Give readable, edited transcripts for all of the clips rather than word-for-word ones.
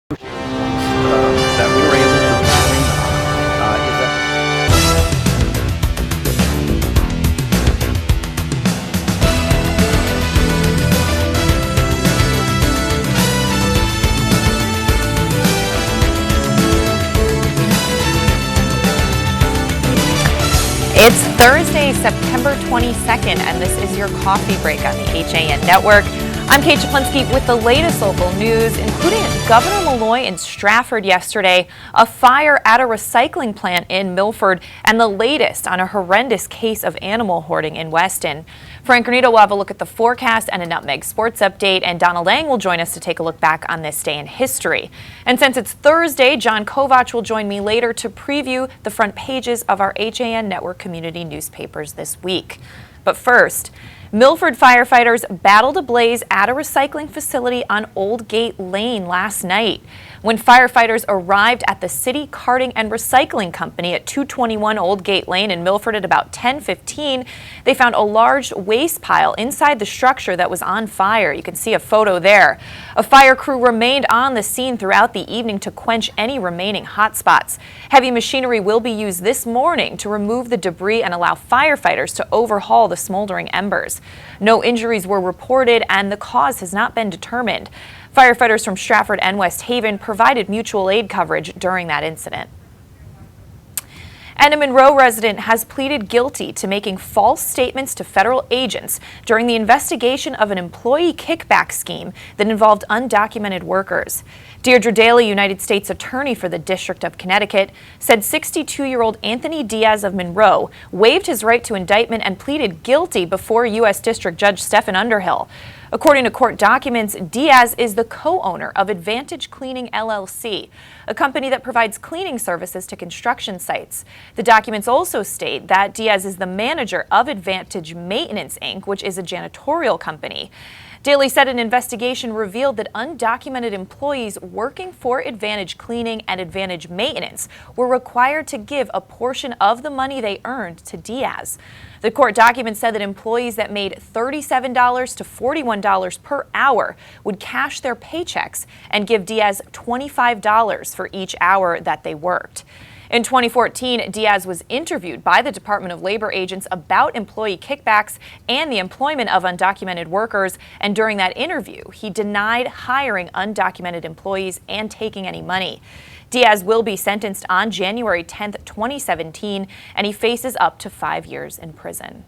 That we were able to agree on is that It's Thursday, September 22nd, and this is your coffee break on the HAN Network. I'm Kate Czaplinski with the latest local news, including Governor Malloy in Stratford yesterday, a fire at a recycling plant in Milford, and the latest on a horrendous case of animal hoarding in Weston. Frank Granito will have a look at the forecast and a Nutmeg Sports update, and Donna Lang will join us to take a look back on this day in history. And since it's Thursday, John Kovach will join me later to preview the front pages of our HAN Network community newspapers this week. But first, Milford firefighters battled a blaze at a recycling facility on Old Gate Lane last night. When firefighters arrived at the City Carting and Recycling Company at 221 Old Gate Lane in Milford at about 10:15, they found a large waste pile inside the structure that was on fire. You can see a photo there. A fire crew remained on the scene throughout the evening to quench any remaining hot spots. Heavy machinery will be used this morning to remove the debris and allow firefighters to overhaul the smoldering embers. No injuries were reported and the cause has not been determined. Firefighters from Stratford and West Haven provided mutual aid coverage during that incident. And a Monroe resident has pleaded guilty to making false statements to federal agents during the investigation of an employee kickback scheme that involved undocumented workers. Deirdre Daly, United States Attorney for the District of Connecticut, said 62-year-old Anthony Diaz of Monroe waived his right to indictment and pleaded guilty before U.S. District Judge Stephen Underhill. According to court documents, Diaz is the co-owner of Advantage Cleaning LLC, a company that provides cleaning services to construction sites. The documents also state that Diaz is the manager of Advantage Maintenance, Inc., which is a janitorial company. Daly said an investigation revealed that undocumented employees working for Advantage Cleaning and Advantage Maintenance were required to give a portion of the money they earned to Diaz. The court document said that employees that made $37 to $41 per hour would cash their paychecks and give Diaz $25 for each hour that they worked. In 2014, Diaz was interviewed by the Department of Labor agents about employee kickbacks and the employment of undocumented workers, and during that interview, he denied hiring undocumented employees and taking any money. Diaz will be sentenced on January 10, 2017, and he faces up to 5 years in prison.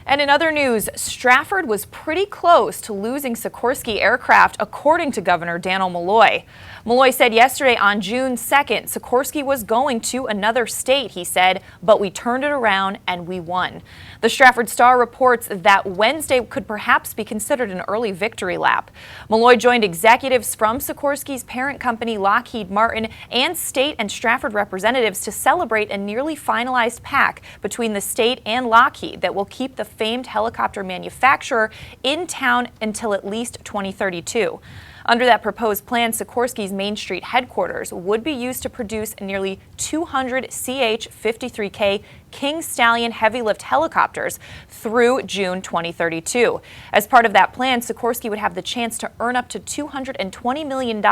And in other news, Stratford was pretty close to losing Sikorsky aircraft, according to Governor Dannel Malloy. Malloy said yesterday on June 2nd, Sikorsky was going to another state, he said, but we turned it around and we won. The Stratford Star reports that Wednesday could perhaps be considered an early victory lap. Malloy joined executives from Sikorsky's parent company Lockheed Martin and state and Stratford representatives to celebrate a nearly finalized pact between the state and Lockheed that will keep the famed helicopter manufacturer in town until at least 2032. Under that proposed plan, Sikorsky's Main Street headquarters would be used to produce nearly 200 CH-53K King Stallion heavy lift helicopters through June 2032. As part of that plan, Sikorsky would have the chance to earn up to $220 million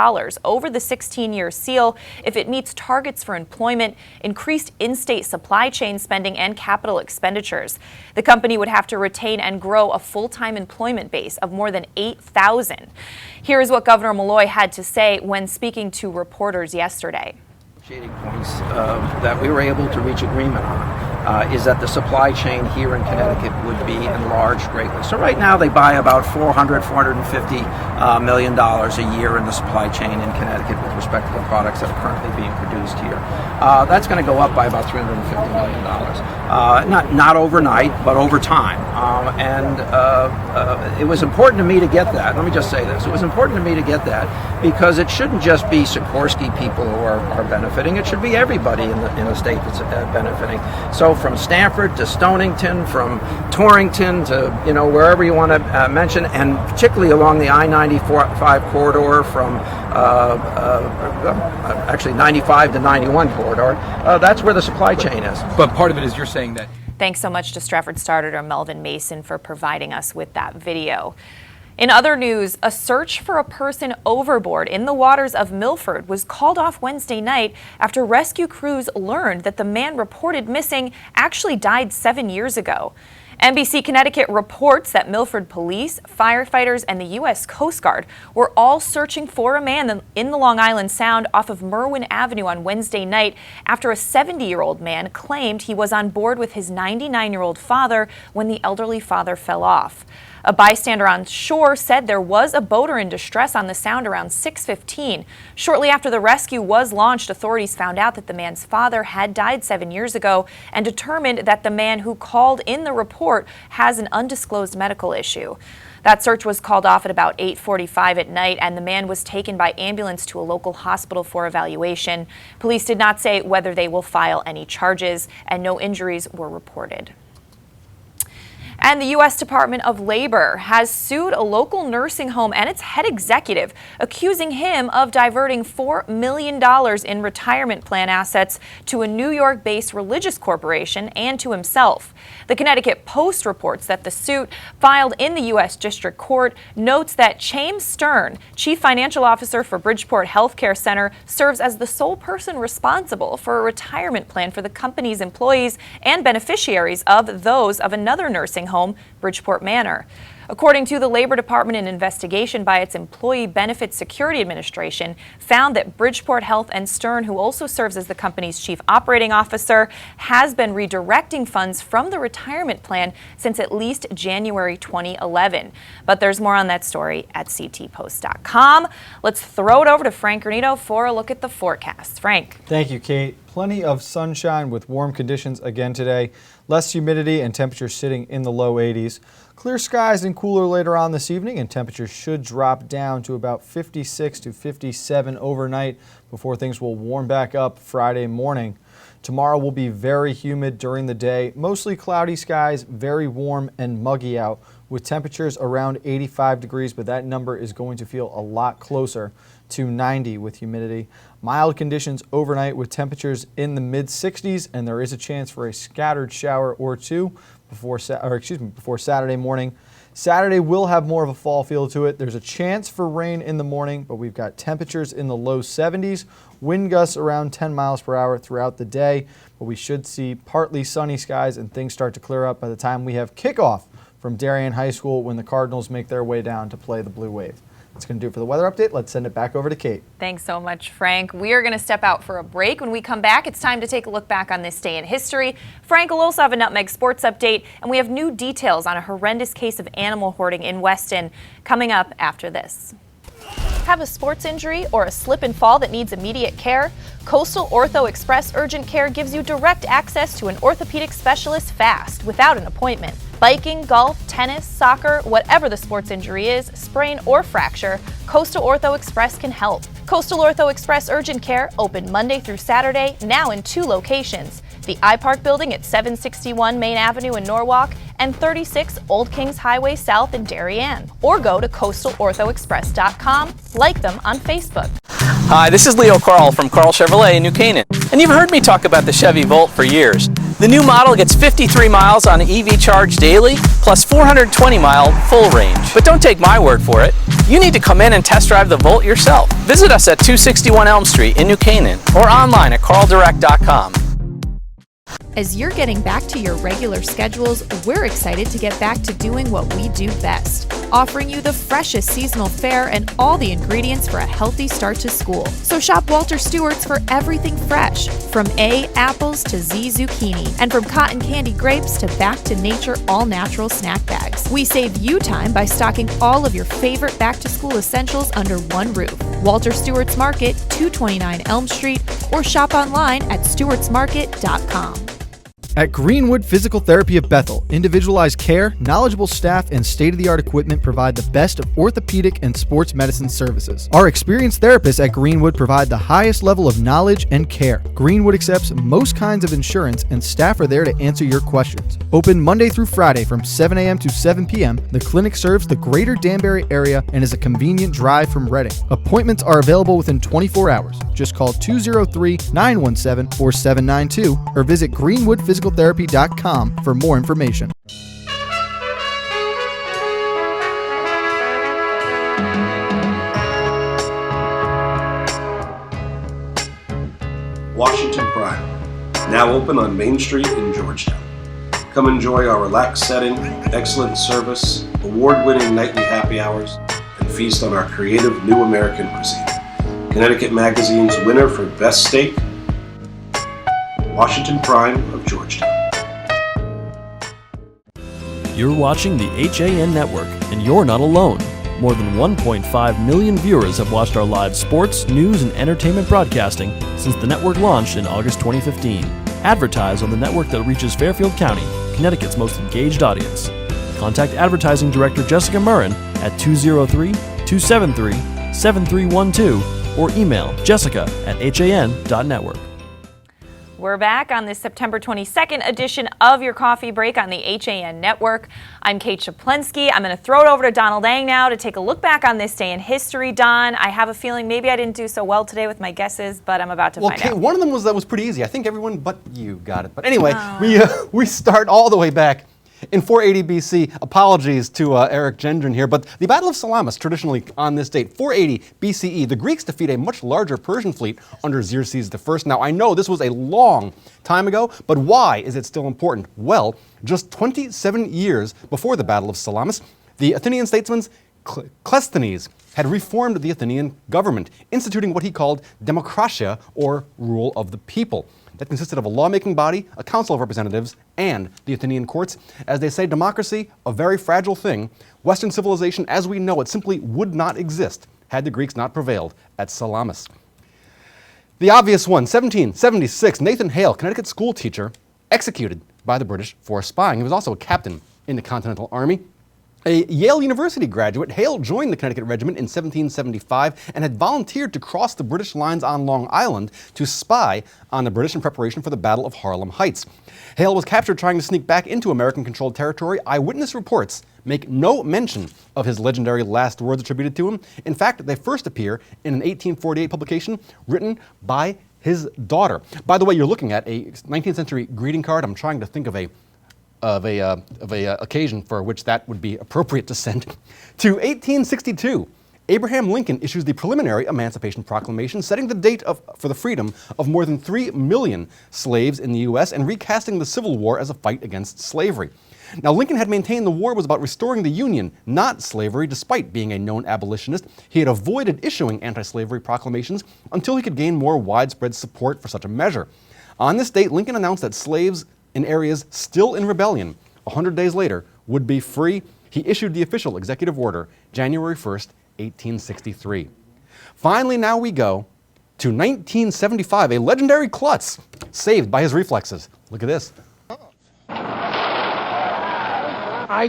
over the 16-year seal if it meets targets for employment, increased in-state supply chain spending, and capital expenditures. The company would have to retain and grow a full-time employment base of more than 8,000. Here is what Governor Malloy had to say when speaking to reporters yesterday. Points that we were able to reach agreement on is that the supply chain here in Connecticut would be enlarged greatly. So right now they buy about $450 million a year in the supply chain in Connecticut with respect to the products that are currently being produced here. That's going to go up by about $350 million. Not overnight, but over time. It was important to me to get that. Let me just say this. It was important to me to get that because it shouldn't just be Sikorsky people who are benefiting. It should be everybody in the state that's benefiting. So from Stamford to Stonington, from Torrington to wherever you want to mention, and particularly along the I-95 corridor from actually 95 to 91 corridor, that's where the supply chain is. But part of it is you're saying that. Thanks so much to Stratford Star editor Melvin Mason for providing us with that video. In other news, a search for a person overboard in the waters of Milford was called off Wednesday night after rescue crews learned that the man reported missing actually died 7 years ago. NBC Connecticut reports that Milford police, firefighters, and the U.S. Coast Guard were all searching for a man in the Long Island Sound off of Merwin Avenue on Wednesday night after a 70-year-old man claimed he was on board with his 99-year-old father when the elderly father fell off. A bystander on shore said there was a boater in distress on the Sound around 6:15. Shortly after the rescue was launched, authorities found out that the man's father had died 7 years ago and determined that the man who called in the report has an undisclosed medical issue. That search was called off at about 8:45 at night, and the man was taken by ambulance to a local hospital for evaluation. Police did not say whether they will file any charges, and no injuries were reported. And the U.S. Department of Labor has sued a local nursing home and its head executive, accusing him of diverting $4 million in retirement plan assets to a New York-based religious corporation and to himself. The Connecticut Post reports that the suit, filed in the U.S. District Court, notes that James Stern, Chief Financial Officer for Bridgeport Healthcare Center, serves as the sole person responsible for a retirement plan for the company's employees and beneficiaries of those of another nursing home, Bridgeport Manor. According to the Labor Department, an investigation by its Employee Benefit Security Administration found that Bridgeport Health and Stern, who also serves as the company's chief operating officer, has been redirecting funds from the retirement plan since at least January 2011. But there's more on that story at ctpost.com. Let's throw it over to Frank Granito for a look at the forecast. Frank. Thank you, Kate. Plenty of sunshine with warm conditions again today. Less humidity and temperatures sitting in the low 80s. Clear skies and cooler later on this evening, and temperatures should drop down to about 56 to 57 overnight before things will warm back up Friday morning. Tomorrow will be very humid during the day, mostly cloudy skies, very warm and muggy out with temperatures around 85 degrees, but that number is going to feel a lot closer to 90 with humidity. Mild conditions overnight with temperatures in the mid-60s, and there is a chance for a scattered shower or two before Saturday morning. Saturday will have more of a fall feel to it. There's a chance for rain in the morning, but we've got temperatures in the low 70s, wind gusts around 10 miles per hour throughout the day, but we should see partly sunny skies and things start to clear up by the time we have kickoff from Darien High School when the Cardinals make their way down to play the Blue Wave. That's going to do it for the weather update. Let's send it back over to Kate. Thanks so much, Frank. We are going to step out for a break. When we come back, it's time to take a look back on this day in history. Frank will also have a Nutmeg Sports update, and we have new details on a horrendous case of animal hoarding in Weston coming up after this. Have a sports injury or a slip and fall that needs immediate care? Coastal Ortho Express Urgent Care gives you direct access to an orthopedic specialist fast, without an appointment. Biking, golf, tennis, soccer, whatever the sports injury is, sprain or fracture, Coastal Ortho Express can help. Coastal Ortho Express Urgent Care, open Monday through Saturday, now in 2 locations. The iPark building at 761 Main Avenue in Norwalk and 36 Old Kings Highway South in Darien. Or go to coastalorthoexpress.com, like them on Facebook. Hi, this is Leo Carl from Carl Chevrolet in New Canaan. And you've heard me talk about the Chevy Volt for years. The new model gets 53 miles on EV charge daily, plus 420-mile full range. But don't take my word for it. You need to come in and test drive the Volt yourself. Visit us at 261 Elm Street in New Canaan or online at carldirect.com. As you're getting back to your regular schedules, we're excited to get back to doing what we do best, offering you the freshest seasonal fare and all the ingredients for a healthy start to school. So shop Walter Stewart's for everything fresh, from A apples to Z zucchini, and from cotton candy grapes to back to nature all-natural snack bags. We save you time by stocking all of your favorite back-to-school essentials under one roof. Walter Stewart's Market, 229 Elm Street, or shop online at stewartsmarket.com. At Greenwood Physical Therapy of Bethel, individualized care, knowledgeable staff, and state-of-the-art equipment provide the best of orthopedic and sports medicine services. Our experienced therapists at Greenwood provide the highest level of knowledge and care. Greenwood accepts most kinds of insurance, and staff are there to answer your questions. Open Monday through Friday from 7 a.m. to 7 p.m., the clinic serves the greater Danbury area and is a convenient drive from Reading. Appointments are available within 24 hours. Just call 203-917-4792 or visit greenwoodphysicaltherapy.com for more information. Washington Prime, now open on Main Street in Georgetown. Come enjoy our relaxed setting, excellent service, award-winning nightly happy hours, and feast on our creative new American cuisine. Connecticut Magazine's winner for Best Steak, Washington Prime of Georgetown. You're watching the HAN Network, and you're not alone. More than 1.5 million viewers have watched our live sports, news, and entertainment broadcasting since the network launched in August 2015. Advertise on the network that reaches Fairfield County, Connecticut's most engaged audience. Contact Advertising Director Jessica Murrin at 203-273-7312 or email jessica@han.network. We're back on this September 22nd edition of your coffee break on the HAN Network. I'm Kate Czaplinski. I'm going to throw it over to Donald Ang now to take a look back on this day in history. Don, I have a feeling maybe I didn't do so well today with my guesses, but I'm about to find Kate, out. One of them was pretty easy. I think everyone but you got it. But anyway, we start all the way back in 480 BC. Apologies to Eric Gendron here, but the Battle of Salamis, traditionally on this date, 480 BCE, the Greeks defeat a much larger Persian fleet under Xerxes I. Now, I know this was a long time ago, but why is it still important? Well, just 27 years before the Battle of Salamis, the Athenian statesman Cleisthenes had reformed the Athenian government, instituting what he called democratia, or rule of the people. That consisted of a lawmaking body, a council of representatives, and the Athenian courts. As they say, democracy, a very fragile thing. Western civilization as we know it simply would not exist had the Greeks not prevailed at Salamis. The obvious one, 1776, Nathan Hale, Connecticut school teacher, executed by the British for spying. He was also a captain in the Continental Army. A Yale University graduate, Hale joined the Connecticut Regiment in 1775 and had volunteered to cross the British lines on Long Island to spy on the British in preparation for the Battle of Harlem Heights. Hale was captured trying to sneak back into American-controlled territory. Eyewitness reports make no mention of his legendary last words attributed to him. In fact, they first appear in an 1848 publication written by his daughter. By the way, you're looking at a 19th century greeting card. I'm trying to think of a occasion for which that would be appropriate to send. To 1862, Abraham Lincoln issues the preliminary Emancipation Proclamation, setting the date for the freedom of more than 3 million slaves in the U.S. and recasting the Civil War as a fight against slavery. Now, Lincoln had maintained the war was about restoring the Union, not slavery, despite being a known abolitionist. He had avoided issuing anti-slavery proclamations until he could gain more widespread support for such a measure. On this date, Lincoln announced that slaves in areas still in rebellion, 100 days later, would be free. He issued the official executive order January 1st, 1863. Finally, now we go to 1975, a legendary klutz saved by his reflexes. Look at this. I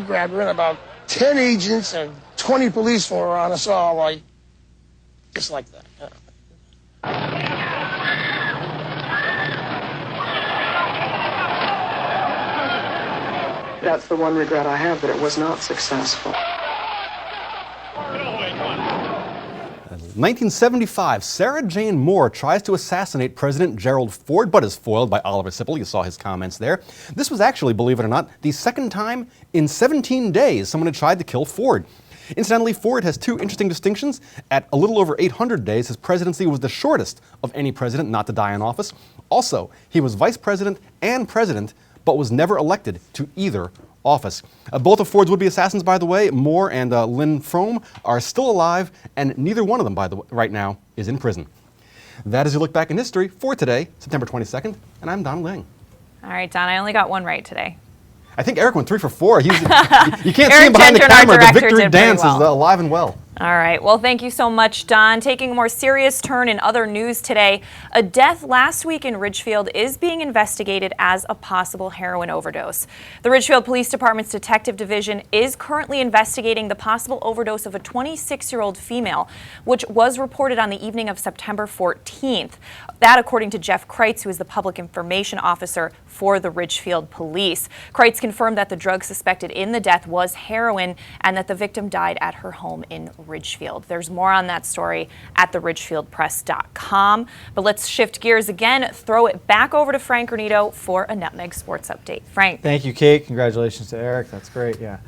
grabbed her, and about 10 agents and 20 police were on us all, like, just like that. That's the one regret I have, that it was not successful. 1975, Sarah Jane Moore tries to assassinate President Gerald Ford, but is foiled by Oliver Sipple. You saw his comments there. This was actually, believe it or not, the second time in 17 days someone had tried to kill Ford. Incidentally, Ford has two interesting distinctions. At a little over 800 days, his presidency was the shortest of any president not to die in office. Also, he was vice president and president, but was never elected to either office. Both of Ford's would-be assassins, by the way, Moore and Lynn Frome, are still alive, and neither one of them, right now, is in prison. That is your look back in history for today, September 22nd, and I'm Donald Lang. All right, Don, I only got one right today. I think Eric went 3 for 4. You can't see Eric him behind the Gendron, our camera. The director, victory did very dance well. is alive and well. All right. Well, thank you so much, Don. Taking a more serious turn in other news today, a death last week in Ridgefield is being investigated as a possible heroin overdose. The Ridgefield Police Department's Detective Division is currently investigating the possible overdose of a 26-year-old female, which was reported on the evening of September 14th. That, according to Jeff Kreitz, who is the public information officer for the Ridgefield Police. Kreitz confirmed that the drug suspected in the death was heroin and that the victim died at her home in Ridgefield. There's more on that story at theridgefieldpress.com. But let's shift gears again, throw it back over to Frank Granito for a Nutmeg Sports Update. Frank. Thank you, Kate. Congratulations to Eric. That's great, yeah.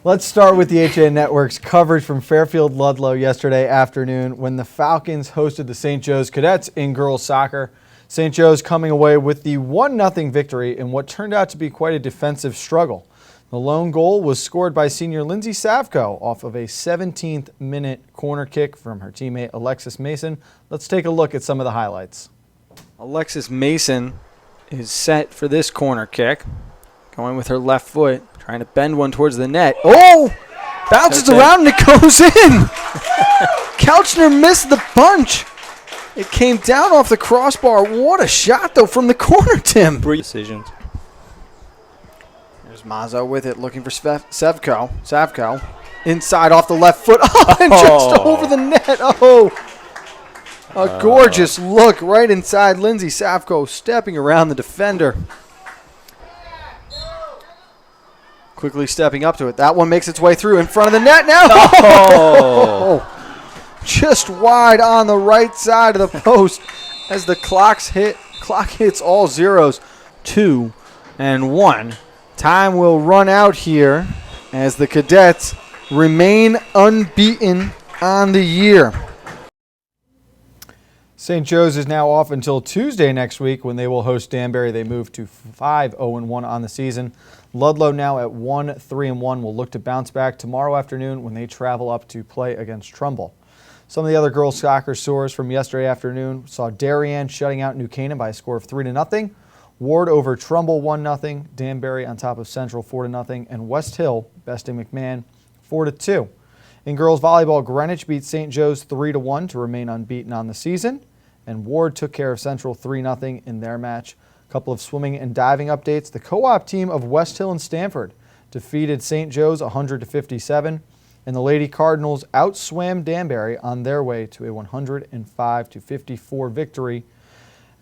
Let's start with the HAN Network's coverage from Fairfield Ludlow yesterday afternoon when the Falcons hosted the St. Joe's Cadets in girls soccer. St. Joe's coming away with the 1-0 victory in what turned out to be quite a defensive struggle. The lone goal was scored by senior Lindsay Savko off of a 17th-minute corner kick from her teammate Alexis Mason. Let's take a look at some of the highlights. Alexis Mason is set for this corner kick, going with her left foot, trying to bend one towards the net. Oh! Bounces around and it goes in! Couchner missed the punch. It came down off the crossbar. What a shot, though, from the corner, Tim. Decisions. There's Mazzo with it, looking for Savko. Inside off the left foot. Oh, and just over the net. Oh! A gorgeous look right inside Lindsay Savko, stepping around the defender. Quickly stepping up to it. That one makes its way through in front of the net now. Oh! Just wide on the right side of the post as the clock hits all zeros. 2 and 1. Time will run out here as the Cadets remain unbeaten on the year. St. Joe's is now off until Tuesday next week when they will host Danbury. They move to 5-0-1 on the season. Ludlow now at 1-3-1 will look to bounce back tomorrow afternoon when they travel up to play against Trumbull. Some of the other girls' soccer scores from yesterday afternoon saw Darien shutting out New Canaan by a score of 3-0. Ward over Trumbull 1-0. Danbury on top of Central 4-0. And West Hill besting McMahon 4-2. In girls volleyball, Greenwich beat St. Joe's 3-1 to remain unbeaten on the season. And Ward took care of Central 3-0 in their match. A couple of swimming and diving updates. The co-op team of West Hill and Stanford defeated St. Joe's 100-57. And the Lady Cardinals outswam Danbury on their way to a 105-54 victory.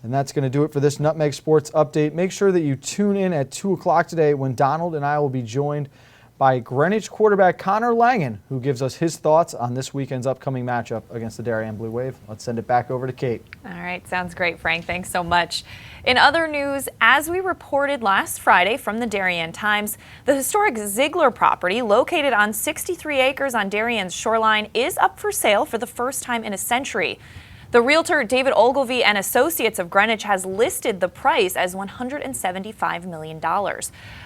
And that's going to do it for this Nutmeg Sports Update. Make sure that you tune in at 2 o'clock today when Donald and I will be joined by Greenwich quarterback Connor Langen, who gives us his thoughts on this weekend's upcoming matchup against the Darien Blue Wave. Let's send it back over to Kate. All right, sounds great, Frank. Thanks so much. In other news, as we reported last Friday from the Darien Times, the historic Ziegler property located on 63 acres on Darien's shoreline is up for sale for the first time in a century. The realtor David Ogilvy and Associates of Greenwich has listed the price as $175 million.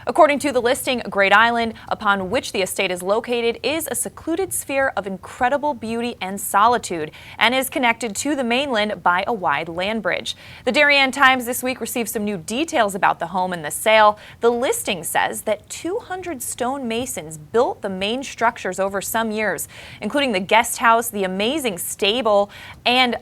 According to the listing, Great Island, upon which the estate is located, is a secluded sphere of incredible beauty and solitude and is connected to the mainland by a wide land bridge. The Darien Times this week received some new details about the home and the sale. The listing says that 200 stone masons built the main structures over some years, including the guest house, the amazing stable, and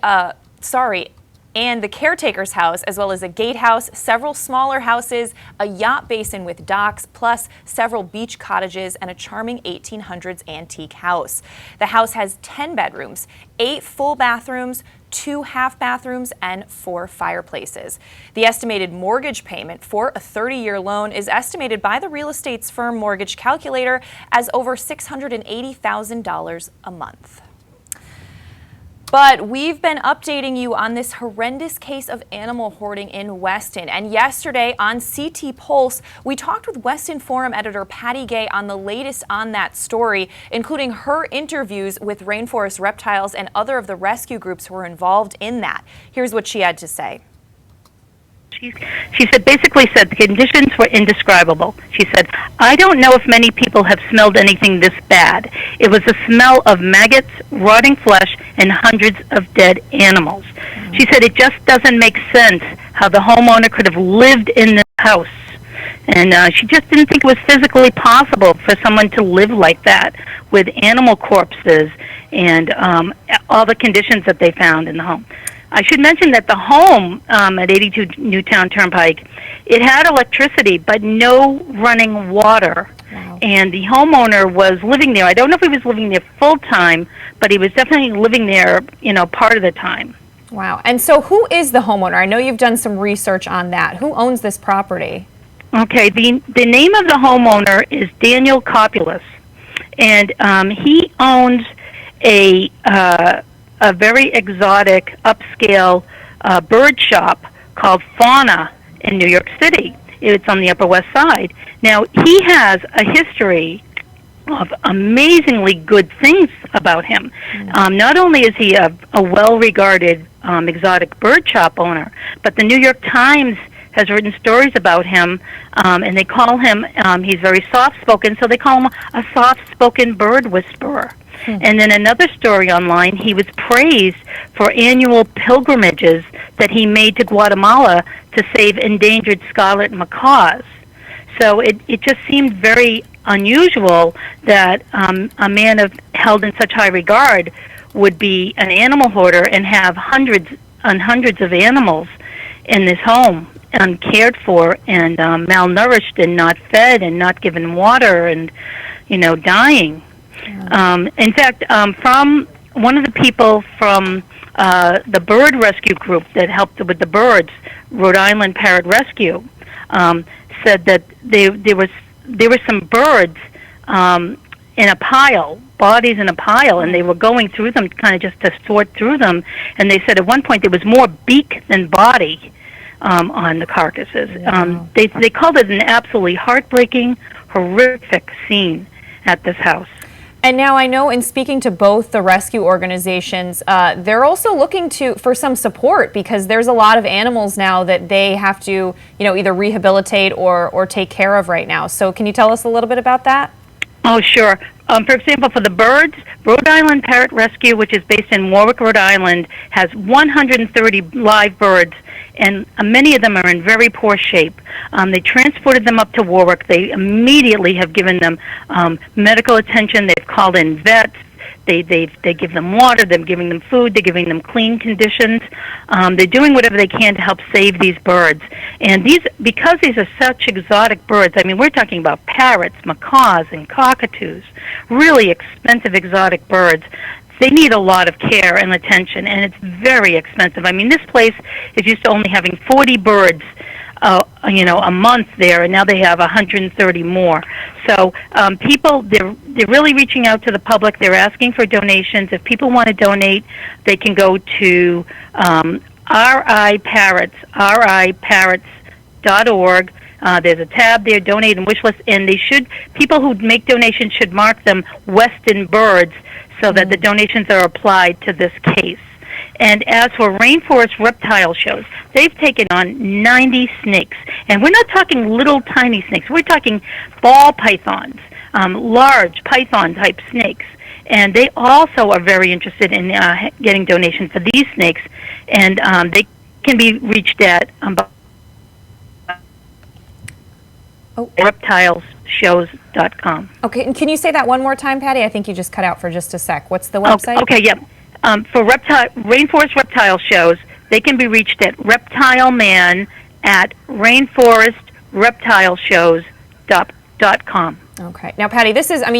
the caretaker's house, as well as a gatehouse, several smaller houses, a yacht basin with docks, plus several beach cottages and a charming 1800s antique house. The house has 10 bedrooms, 8 full bathrooms, 2 half bathrooms, and 4 fireplaces. The estimated mortgage payment for a 30-year loan is estimated by the real estate firm Mortgage Calculator as over $680,000 a month. But we've been updating you on this horrendous case of animal hoarding in Weston. And yesterday on CT Pulse, we talked with Weston Forum editor Patty Gay on the latest on that story, including her interviews with Rainforest Reptiles and other of the rescue groups who were involved in that. Here's what she had to say. She basically said the conditions were indescribable. She said, I don't know if many people have smelled anything this bad. It was a smell of maggots, rotting flesh, and hundreds of dead animals. She said it just doesn't make sense how the homeowner could have lived in this house. And she just didn't think it was physically possible for someone to live like that with animal corpses and all the conditions that they found in the home. I should mention that the home at 82 Newtown Turnpike, it had electricity but no running water. Wow. And the homeowner was living there. I don't know if he was living there full time, but he was definitely living there, part of the time. Wow. And so who is the homeowner? I know you've done some research on that. Who owns this property? Okay, the name of the homeowner is Daniel Copulus, and he owns a very exotic, upscale bird shop called Fauna in New York City. It's on the Upper West Side. Now, he has a history of amazingly good things about him. Not only is he a well-regarded exotic bird shop owner, but the New York Times has written stories about him, and they call him, he's very soft-spoken, so they call him a soft-spoken bird whisperer. And then another story online, he was praised for annual pilgrimages that he made to Guatemala to save endangered scarlet macaws. So it just seemed very unusual that a man held in such high regard would be an animal hoarder and have hundreds and hundreds of animals in this home, uncared for and malnourished and not fed and not given water and, dying. In fact, from one of the people from the bird rescue group that helped with the birds, Rhode Island Parrot Rescue, said that there were some birds in a pile, bodies in a pile, and they were going through them kind of just to sort through them. And they said at one point there was more beak than body on the carcasses. Wow. They called it an absolutely heartbreaking, horrific scene at this house. And now I know in speaking to both the rescue organizations, they're also looking for some support because there's a lot of animals now that they have to, either rehabilitate or take care of right now. So can you tell us a little bit about that? Oh, sure. For example, for the birds, Rhode Island Parrot Rescue, which is based in Warwick, Rhode Island, has 130 live birds, and many of them are in very poor shape. They transported them up to Warwick. They immediately have given them medical attention. They've called in vets. They give them water. They're giving them food. They're giving them clean conditions. They're doing whatever they can to help save these birds. And because these are such exotic birds, I mean, we're talking about parrots, macaws, and cockatoos, really expensive exotic birds. They need a lot of care and attention, and it's very expensive. I mean, this place is used to only having 40 birds a month there, and now they have 130 more. So people, they're really reaching out to the public. They're asking for donations. If people want to donate, they can go to riparrots.org. There's a tab there, donate and wish list, and people who make donations should mark them Weston birds so that the donations are applied to this case. And as for rainforest reptile shows, they've taken on 90 snakes. And we're not talking little tiny snakes. We're talking ball pythons, large python-type snakes. And they also are very interested in getting donations for these snakes. And they can be reached at reptileshows.com. Okay, and can you say that one more time, Patty? I think you just cut out for just a sec. What's the website? Okay, yeah. For rainforest reptile shows, they can be reached at reptileman at rainforestreptileshows.com. Okay. Now, Patty,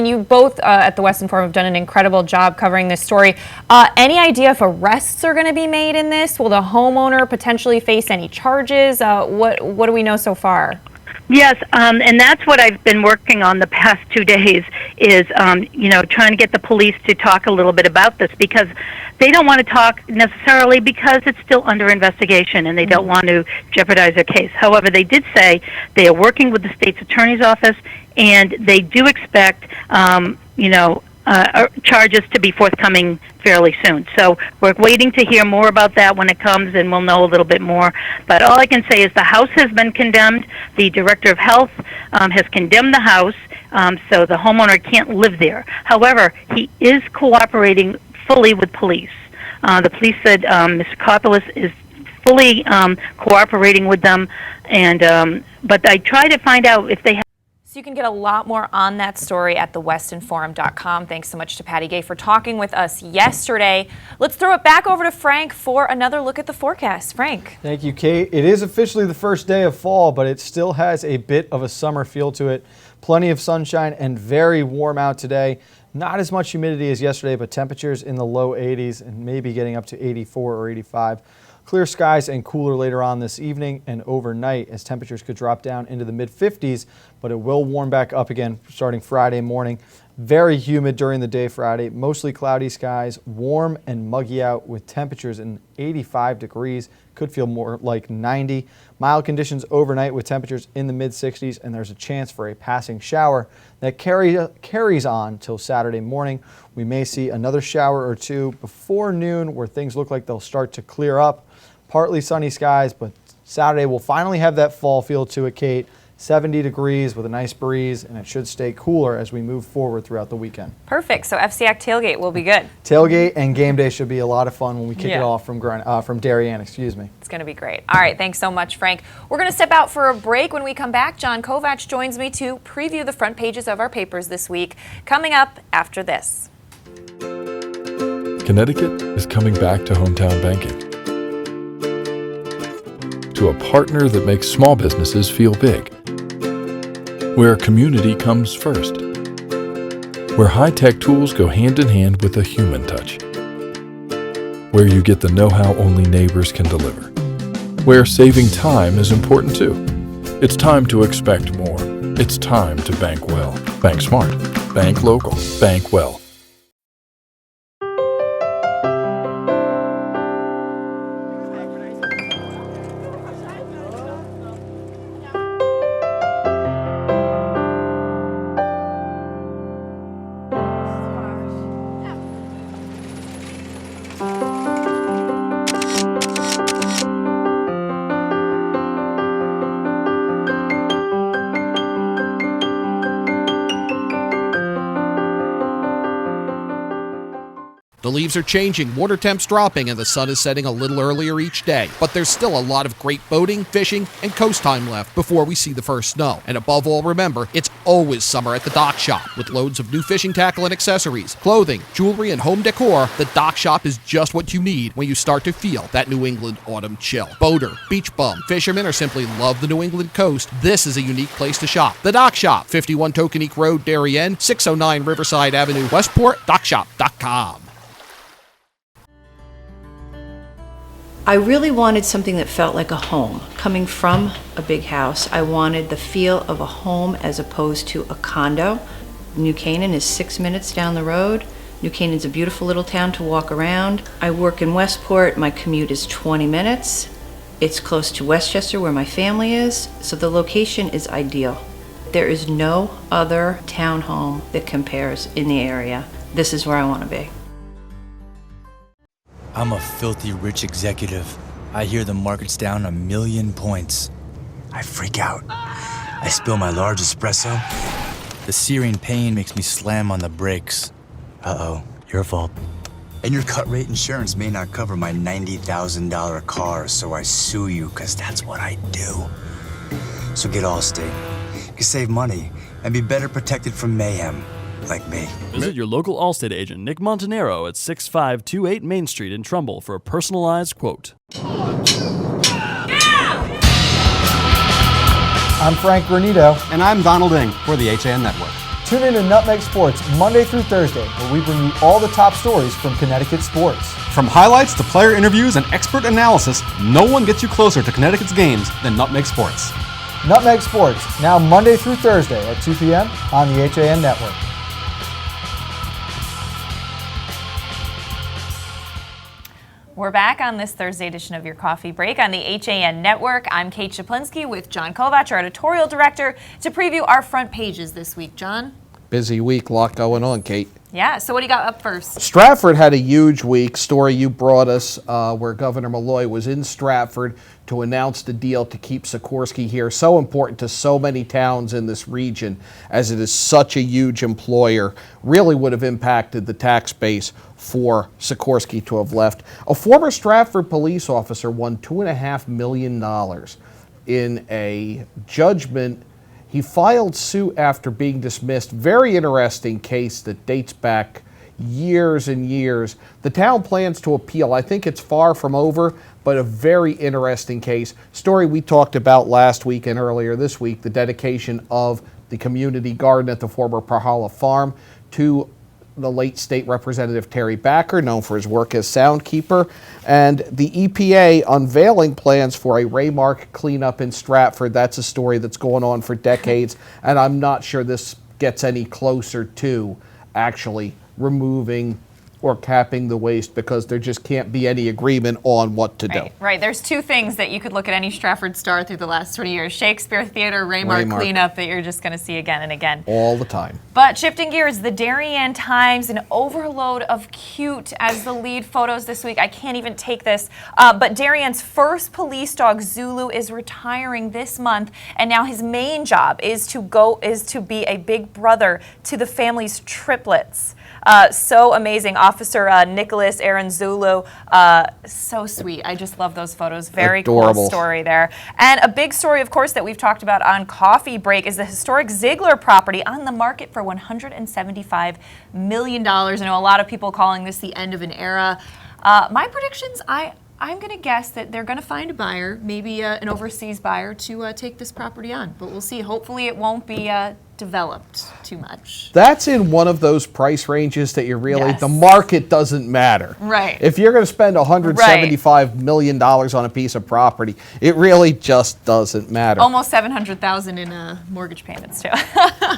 you both at the Weston Forum have done an incredible job covering this story. Any idea if arrests are going to be made in this? Will the homeowner potentially face any charges? What do we know so far? Yes, and that's what I've been working on the past 2 days is, trying to get the police to talk a little bit about this because they don't want to talk necessarily because it's still under investigation and they don't want to jeopardize their case. However, they did say they are working with the state's attorney's office and they do expect, charges to be forthcoming fairly soon. So we're waiting to hear more about that when it comes, and we'll know a little bit more. But all I can say is the house has been condemned. The director of health has condemned the house, so the homeowner can't live there. However, he is cooperating fully with police. The police said Mr. Kopulis is fully cooperating with them, and but I try to find out if they have. So you can get a lot more on that story at thewestonforum.com. Thanks so much to Patty Gay for talking with us yesterday. Let's throw it back over to Frank for another look at the forecast. Frank. Thank you, Kate. It is officially the first day of fall, but it still has a bit of a summer feel to it. Plenty of sunshine and very warm out today. Not as much humidity as yesterday, but temperatures in the low 80s and maybe getting up to 84 or 85. Clear skies and cooler later on this evening and overnight as temperatures could drop down into the mid-50s, but it will warm back up again starting Friday morning. Very humid during the day Friday, mostly cloudy skies, warm and muggy out with temperatures in 85 degrees. Could feel more like 90. Mild conditions overnight with temperatures in the mid-60s, and there's a chance for a passing shower that carries on till Saturday morning. We may see another shower or two before noon where things look like they'll start to clear up. Partly sunny skies, but Saturday will finally have that fall feel to it, Kate. 70 degrees with a nice breeze, and it should stay cooler as we move forward throughout the weekend. Perfect. So FCAC tailgate will be good. Tailgate and game day should be a lot of fun when we kick it off from Darien, excuse me. It's going to be great. All right, thanks so much, Frank. We're going to step out for a break. When we come back, John Kovacs joins me to preview the front pages of our papers this week. Coming up after this. Connecticut is coming back to hometown banking. To a partner that makes small businesses feel big. Where community comes first. Where high-tech tools go hand in hand with a human touch. Where you get the know-how only neighbors can deliver. Where saving time is important too. It's time to expect more. It's time to bank well. Bank smart. Bank local. Bank well. The leaves are changing, water temps dropping, and the sun is setting a little earlier each day. But there's still a lot of great boating, fishing, and coast time left before we see the first snow. And above all, remember, it's always summer at the Dock Shop. With loads of new fishing tackle and accessories, clothing, jewelry, and home decor, the Dock Shop is just what you need when you start to feel that New England autumn chill. Boater, beach bum, fisherman, or simply love the New England coast, this is a unique place to shop. The Dock Shop, 51 Tokenique Road, Darien, 609 Riverside Avenue, Westport, dockshop.com. I really wanted something that felt like a home. Coming from a big house, I wanted the feel of a home as opposed to a condo. New Canaan is 6 minutes down the road. New Canaan's a beautiful little town to walk around. I work in Westport. My commute is 20 minutes. It's close to Westchester where my family is, so the location is ideal. There is no other townhome that compares in the area. This is where I want to be. I'm a filthy rich executive. I hear the market's down 1,000,000 points. I freak out. I spill my large espresso. The searing pain makes me slam on the brakes. Uh-oh, your fault. And your cut rate insurance may not cover my $90,000 car, so I sue you, because that's what I do. So get Allstate. You can save money and be better protected from mayhem. Like me. Visit your local Allstate agent, Nick Montanero, at 6528 Main Street in Trumbull for a personalized quote. I'm Frank Granito. And I'm Donald Ing for the HAN Network. Tune in to Nutmeg Sports Monday through Thursday, where we bring you all the top stories from Connecticut sports. From highlights to player interviews and expert analysis, no one gets you closer to Connecticut's games than Nutmeg Sports. Nutmeg Sports, now Monday through Thursday at 2 p.m. on the HAN Network. We're back on this Thursday edition of Your Coffee Break on the HAN Network. I'm Kate Czaplinski with John Kovacs, our editorial director, to preview our front pages this week. John? Busy week, lot going on, Kate. Yeah, so what do you got up first? Stratford had a huge week. Story you brought us where Governor Malloy was in Stratford to announce the deal to keep Sikorsky here. So important to so many towns in this region, as it is such a huge employer. Really would have impacted the tax base for Sikorsky to have left. A former Stratford police officer won $2.5 million in a judgment. He filed suit after being dismissed. Very interesting case that dates back years and years. The town plans to appeal. I think it's far from over, but a very interesting case. Story we talked about last week and earlier this week, the dedication of the community garden at the former Prahala Farm to the late state representative Terry Backer, known for his work as soundkeeper, and the EPA unveiling plans for a Raymark cleanup in Stratford. That's a story that's going on for decades, and I'm not sure this gets any closer to actually removing or capping the waste, because there just can't be any agreement on what to do. Right. There's two things that you could look at any Stratford star through the last 20 years: Shakespeare Theater, Raymark cleanup, that you're just going to see again and again. All the time. But shifting gears, the Darien Times, an overload of cute as the lead photos this week. I can't even take this. But Darien's first police dog, Zulu, is retiring this month, and now his main job is to be a big brother to the family's triplets. So amazing. Officer Nicholas Aaron Zulu, so sweet. I just love those photos. Very Adorable. Cool story there. And a big story, of course, that we've talked about on Coffee Break is the historic Ziegler property on the market for $175 million. I know a lot of people calling this the end of an era. My predictions, I'm going to guess that they're going to find a buyer, maybe an overseas buyer, to take this property on. But we'll see. Hopefully it won't be developed too much. That's in one of those price ranges that you really, the market doesn't matter. Right. If you're going to spend $175 million on a piece of property, it really just doesn't matter. Almost $700,000 in mortgage payments, too.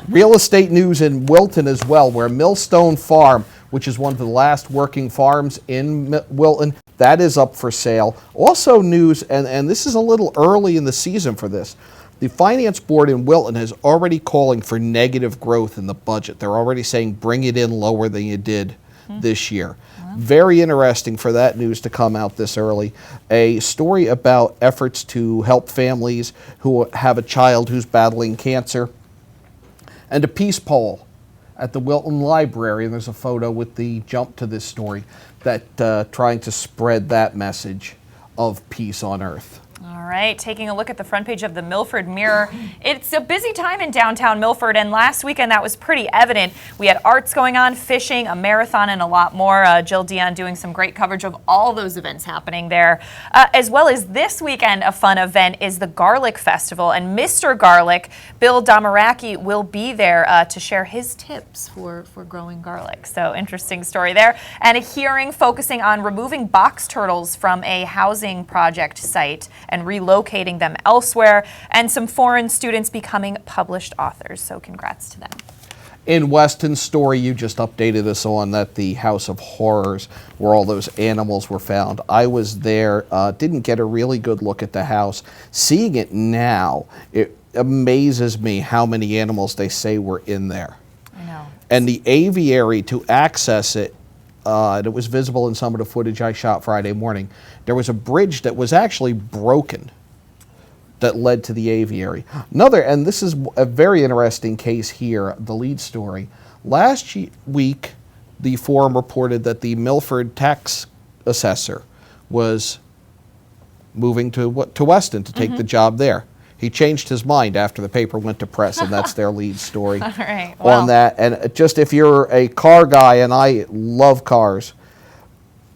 Real estate news in Wilton as well, where Millstone Farm, which is one of the last working farms in Wilton, that is up for sale. Also news, and this is a little early in the season for this, the Finance Board in Wilton is already calling for negative growth in the budget. They're already saying bring it in lower than you did this year. Very interesting for that news to come out this early. A story about efforts to help families who have a child who's battling cancer. And a peace poll at the Wilton Library, and there's a photo with the jump to this story, that trying to spread that message of peace on earth. All right, taking a look at the front page of the Milford Mirror. It's a busy time in downtown Milford, and last weekend that was pretty evident. We had arts going on, fishing, a marathon, and a lot more. Jill Dion doing some great coverage of all those events happening there. As well as this weekend, a fun event is the Garlic Festival, and Mr. Garlic, Bill Domaraki, will be there to share his tips for growing garlic. So interesting story there. And a hearing focusing on removing box turtles from a housing project site and relocating them elsewhere, and some foreign students becoming published authors. So congrats to them. In Weston's story, you just updated us on that the House of Horrors, where all those animals were found. I was there, didn't get a really good look at the house. Seeing it now, it amazes me how many animals they say were in there. I know. And the aviary, to access it, and it was visible in some of the footage I shot Friday morning, there was a bridge that was actually broken that led to the aviary. Another, and this is a very interesting case here, the lead story. Last week, the Forum reported that the Milford tax assessor was moving to Weston to take the job there. He changed his mind after the paper went to press, and that's their lead story All right. Well, on that. And just if you're a car guy, and I love cars,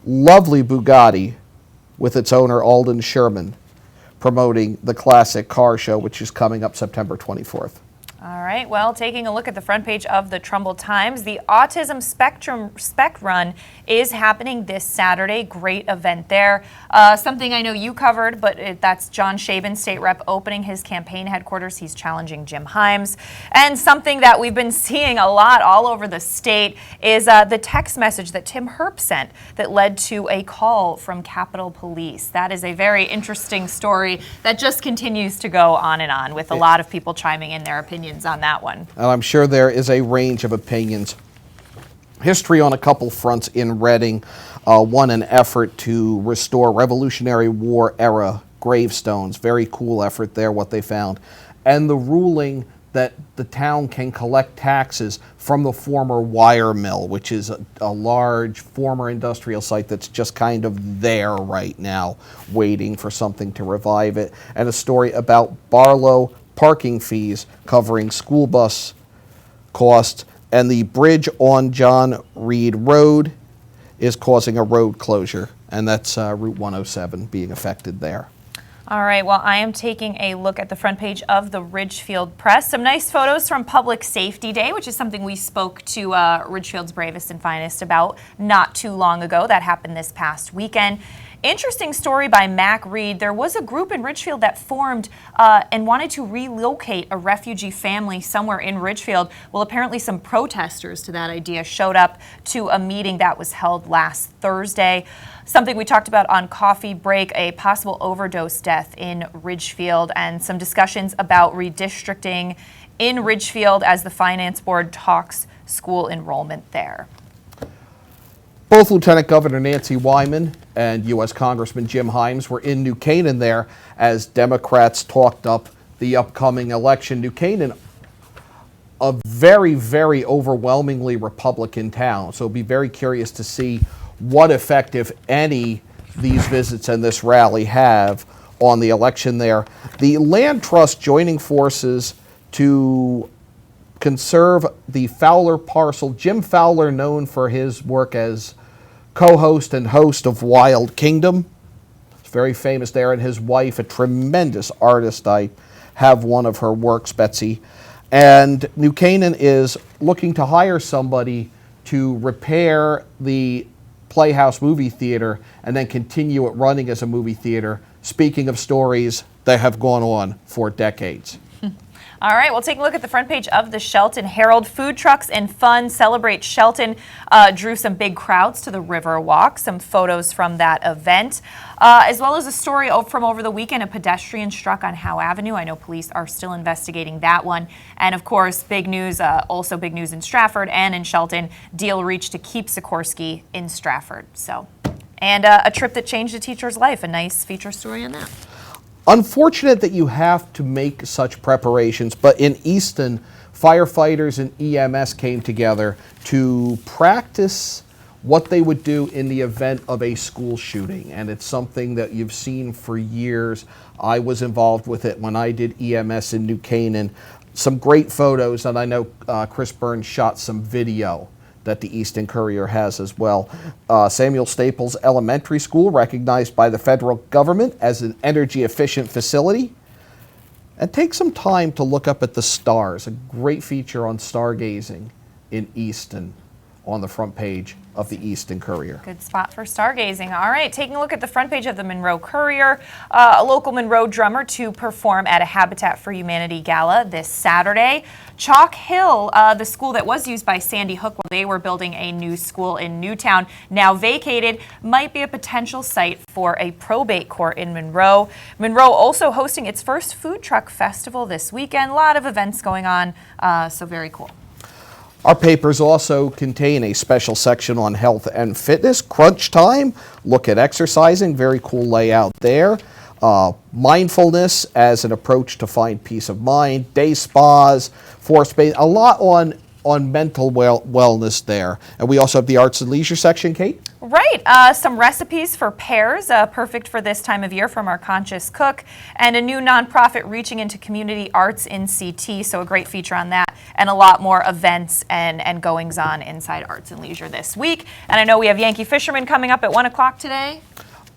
lovely Bugatti with its owner Alden Sherman promoting the classic car show, which is coming up September 24th. all right. Well, taking a look at the front page of the Trumbull Times, the Autism Spec Run is happening this Saturday. Great event there. Something I know you covered, but that's John Shaben, state rep, opening his campaign headquarters. He's challenging Jim Himes. And something that we've been seeing a lot all over the state is the text message that Tim Herp sent that led to a call from Capitol Police. That is a very interesting story that just continues to go on and on, with a lot of people chiming in their opinions on that one. And I'm sure there is a range of opinions. History on a couple fronts in Reading. One, an effort to restore Revolutionary War era gravestones. Very cool effort there, what they found. And the ruling that the town can collect taxes from the former wire mill, which is a large former industrial site that's just kind of there right now, waiting for something to revive it. And a story about Barlow parking fees covering school bus costs, and the bridge on John Reed Road is causing a road closure, and that's Route 107 being affected there. All right, well, I am taking a look at the front page of the Ridgefield Press. Some nice photos from Public Safety Day, which is something we spoke to Ridgefield's bravest and finest about not too long ago. That happened this past weekend. Interesting story by Mac Reed. There was a group in Ridgefield that formed and wanted to relocate a refugee family somewhere in Ridgefield. Well, apparently some protesters to that idea showed up to a meeting that was held last Thursday. Something we talked about on Coffee Break, a possible overdose death in Ridgefield, and some discussions about redistricting in Ridgefield as the Finance Board talks school enrollment there. Both Lieutenant Governor Nancy Wyman and U.S. Congressman Jim Himes were in New Canaan there as Democrats talked up the upcoming election. New Canaan, a very, very overwhelmingly Republican town, so it'll be very curious to see what effect, if any, these visits and this rally have on the election there. The Land Trust joining forces to conserve the Fowler parcel. Jim Fowler, known for his work as co-host and host of Wild Kingdom. He's very famous there, and his wife, a tremendous artist. I have one of her works, Betsy. And New Canaan is looking to hire somebody to repair the Playhouse movie theater and then continue it running as a movie theater. Speaking of stories that have gone on for decades. All right, we'll take a look at the front page of the Shelton Herald. Food trucks and fun celebrate Shelton drew some big crowds to the River Walk. Some photos from that event, as well as a story from over the weekend. A pedestrian struck on Howe Avenue. I know police are still investigating that one. And of course, big news, also big news in Stratford and in Shelton. Deal reached to keep Sikorsky in Stratford. So, and a trip that changed a teacher's life. A nice feature story on that. Unfortunate that you have to make such preparations, but in Easton, firefighters and EMS came together to practice what they would do in the event of a school shooting. And it's something that you've seen for years. I was involved with it when I did EMS in New Canaan. Some great photos, and I know Chris Burns shot some video that the Easton Courier has as well. Samuel Staples Elementary School, recognized by the federal government as an energy efficient facility. And take some time to look up at the stars, a great feature on stargazing in Easton on the front page of the Easton Courier. Good spot for stargazing. All right, taking a look at the front page of the Monroe Courier, a local Monroe drummer to perform at a Habitat for Humanity gala this Saturday. Chalk Hill, the school that was used by Sandy Hook while they were building a new school in Newtown, now vacated, might be a potential site for a probate court in Monroe. Monroe also hosting its first food truck festival this weekend. A lot of events going on, so very cool. Our papers also contain a special section on health and fitness. Crunch Time, look at exercising, very cool layout there. Mindfulness as an approach to find peace of mind. Day spas, forest bathing, a lot on mental wellness there. And we also have the arts and leisure section, Kate. Right, some recipes for pears, perfect for this time of year from our Conscious Cook, and a new nonprofit reaching into community arts in CT, so a great feature on that, and a lot more events and goings on inside arts and leisure this week. And I know we have Yankee Fishermen coming up at 1 o'clock today.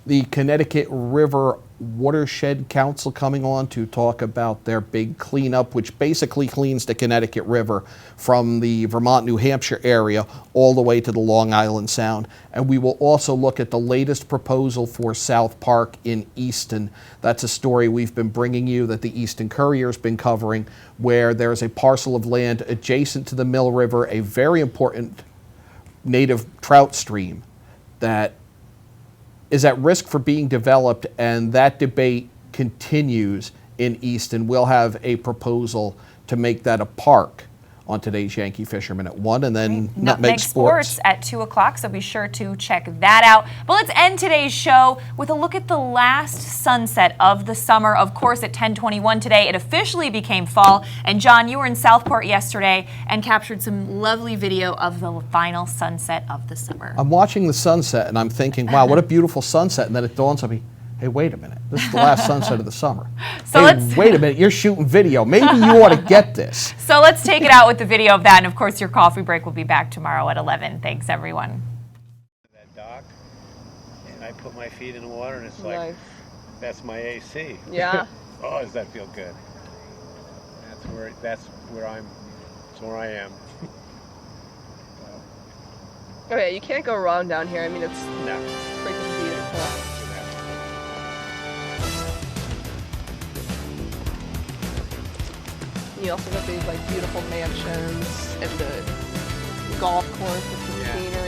The Connecticut River Watershed Council coming on to talk about their big cleanup, which basically cleans the Connecticut River from the Vermont, New Hampshire area all the way to the Long Island Sound. And we will also look at the latest proposal for South Park in Easton. That's a story we've been bringing you that the Easton Courier's been covering, where there's a parcel of land adjacent to the Mill River, a very important native trout stream that is at risk for being developed, and that debate continues in Easton. We'll have a proposal to make that a park on today's Yankee Fisherman at 1, and then Nutmeg Sports at 2 o'clock, so be sure to check that out. But let's end today's show with a look at the last sunset of the summer. Of course, at 10:21 today, it officially became fall. And John, you were in Southport yesterday and captured some lovely video of the final sunset of the summer. I'm watching the sunset, and I'm thinking, wow, what a beautiful sunset. And then it dawns on me, hey, wait a minute. This is the last sunset of the summer. So hey, wait a minute. You're shooting video. Maybe you ought to get this. So let's take it out with the video of that. And, of course, your coffee break will be back tomorrow at 11. Thanks, everyone. That dock, and I put my feet in the water, and it's like, that's my AC. Yeah. Oh, does that feel good? That's where I am. Oh, yeah, you can't go wrong down here. I mean, it's no. freaking beautiful. you also got these like beautiful mansions and the golf course with the theater